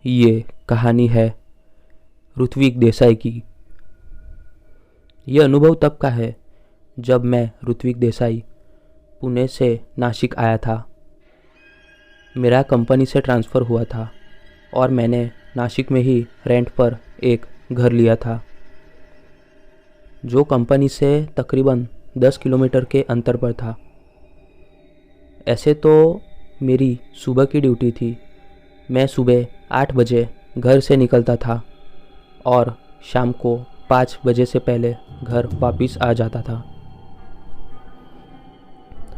ये कहानी है ऋत्विक देसाई की। यह अनुभव तब का है जब मैं ऋत्विक देसाई पुणे से नासिक आया था। मेरा कंपनी से ट्रांसफ़र हुआ था और मैंने नासिक में ही रेंट पर एक घर लिया था, जो कंपनी से तकरीबन 10 किलोमीटर के अंतर पर था। ऐसे तो मेरी सुबह की ड्यूटी थी। मैं सुबह 8 बजे घर से निकलता था और शाम को 5 बजे से पहले घर वापस आ जाता था।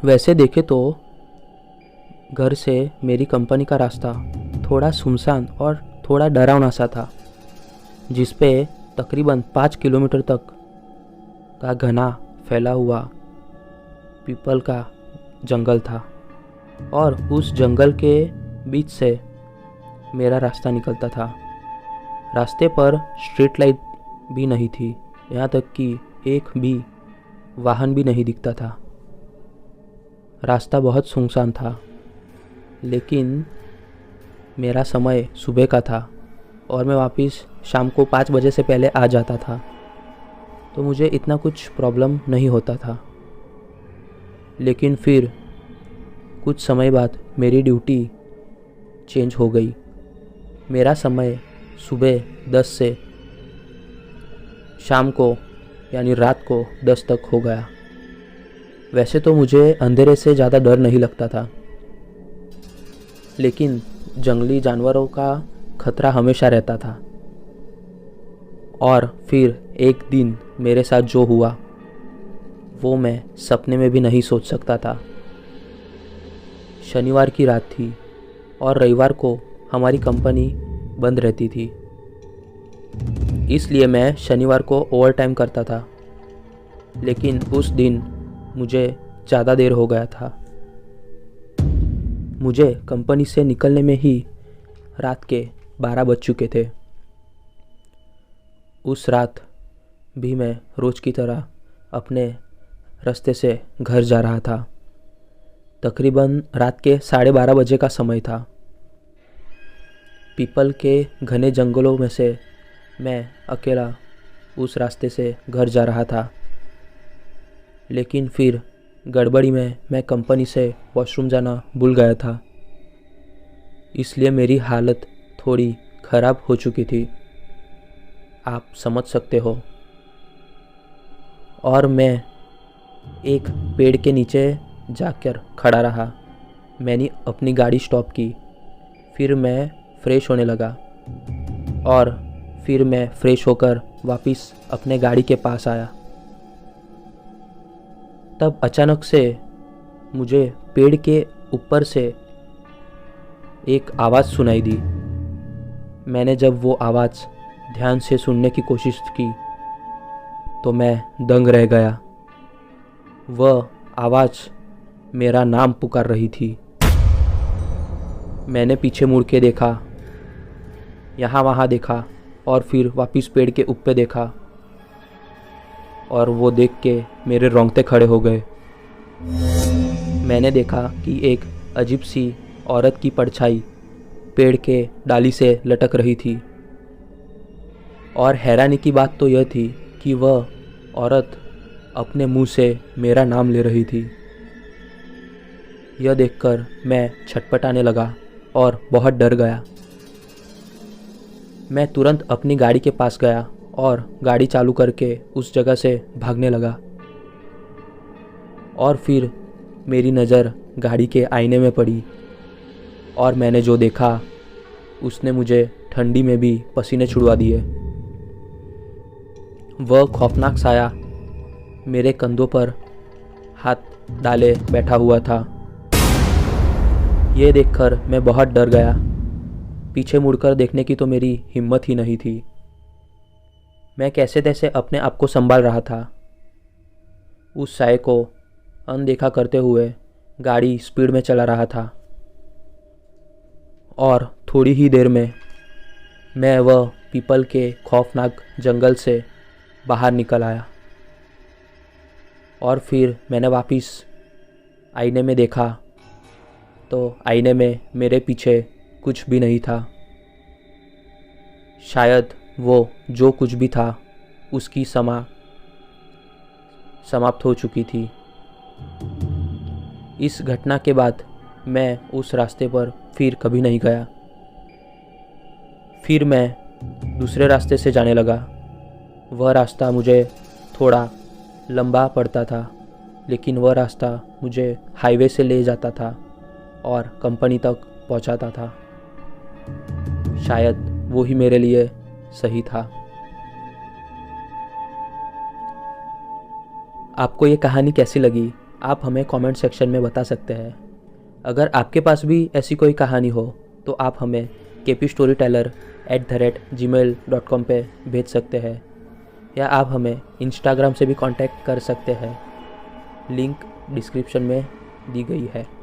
वैसे देखे तो घर से मेरी कंपनी का रास्ता थोड़ा सुनसान और थोड़ा डरावना सा था, जिस पे तकरीबन 5 किलोमीटर तक का घना फैला हुआ पीपल का जंगल था और उस जंगल के बीच से मेरा रास्ता निकलता था। रास्ते पर स्ट्रीट लाइट भी नहीं थी, यहाँ तक कि एक भी वाहन भी नहीं दिखता था। रास्ता बहुत सुनसान था, लेकिन मेरा समय सुबह का था और मैं वापस शाम को 5 बजे से पहले आ जाता था, तो मुझे इतना कुछ प्रॉब्लम नहीं होता था। लेकिन फिर कुछ समय बाद मेरी ड्यूटी चेंज हो गई। मेरा समय सुबह 10 से शाम को यानी रात को 10 तक हो गया। वैसे तो मुझे अंधेरे से ज़्यादा डर नहीं लगता था, लेकिन जंगली जानवरों का खतरा हमेशा रहता था। और फिर एक दिन मेरे साथ जो हुआ वो मैं सपने में भी नहीं सोच सकता था। शनिवार की रात थी और रविवार को हमारी कंपनी बंद रहती थी, इसलिए मैं शनिवार को ओवर टाइम करता था। लेकिन उस दिन मुझे ज़्यादा देर हो गया था। मुझे कंपनी से निकलने में ही रात के 12 बज चुके थे। उस रात भी मैं रोज़ की तरह अपने रास्ते से घर जा रहा था। तकरीबन रात के 12:30 बजे का समय था। पीपल के घने जंगलों में से मैं अकेला उस रास्ते से घर जा रहा था। लेकिन फिर गड़बड़ी में मैं कंपनी से वॉशरूम जाना भूल गया था, इसलिए मेरी हालत थोड़ी ख़राब हो चुकी थी, आप समझ सकते हो। और मैं एक पेड़ के नीचे जाकर खड़ा रहा। मैंने अपनी गाड़ी स्टॉप की, फिर मैं फ्रेश होने लगा और फिर मैं फ्रेश होकर वापस अपने गाड़ी के पास आया। तब अचानक से मुझे पेड़ के ऊपर से एक आवाज़ सुनाई दी। मैंने जब वो आवाज़ ध्यान से सुनने की कोशिश की तो मैं दंग रह गया। वह आवाज़ मेरा नाम पुकार रही थी। मैंने पीछे मुड़ के देखा, यहाँ वहाँ देखा और फिर वापस पेड़ के ऊपर देखा, और वो देख के मेरे रोंगटे खड़े हो गए। मैंने देखा कि एक अजीब सी औरत की परछाई पेड़ के डाली से लटक रही थी। और हैरानी की बात तो यह थी कि वह औरत अपने मुंह से मेरा नाम ले रही थी। यह देखकर मैं छटपटाने लगा और बहुत डर गया। मैं तुरंत अपनी गाड़ी के पास गया और गाड़ी चालू करके उस जगह से भागने लगा। और फिर मेरी नज़र गाड़ी के आईने में पड़ी और मैंने जो देखा उसने मुझे ठंडी में भी पसीने छुड़वा दिए। वह खौफनाक साया मेरे कंधों पर हाथ डाले बैठा हुआ था। ये देखकर मैं बहुत डर गया। पीछे मुड़कर देखने की तो मेरी हिम्मत ही नहीं थी। मैं कैसे तैसे अपने आप को संभाल रहा था। उस साए को अनदेखा करते हुए गाड़ी स्पीड में चला रहा था और थोड़ी ही देर में मैं वह पीपल के खौफनाक जंगल से बाहर निकल आया। और फिर मैंने वापस आईने में देखा तो आईने में मेरे पीछे कुछ भी नहीं था। शायद वो जो कुछ भी था उसकी समाप्त हो चुकी थी। इस घटना के बाद मैं उस रास्ते पर फिर कभी नहीं गया। फिर मैं दूसरे रास्ते से जाने लगा। वह रास्ता मुझे थोड़ा लंबा पड़ता था, लेकिन वह रास्ता मुझे हाईवे से ले जाता था और कंपनी तक पहुंचाता था। शायद वो ही मेरे लिए सही था। आपको ये कहानी कैसी लगी, आप हमें कमेंट सेक्शन में बता सकते हैं। अगर आपके पास भी ऐसी कोई कहानी हो तो आप हमें kpstoryteller@gmail.com पे भेज सकते हैं, या आप हमें इंस्टाग्राम से भी कांटेक्ट कर सकते हैं। लिंक डिस्क्रिप्शन में दी गई है।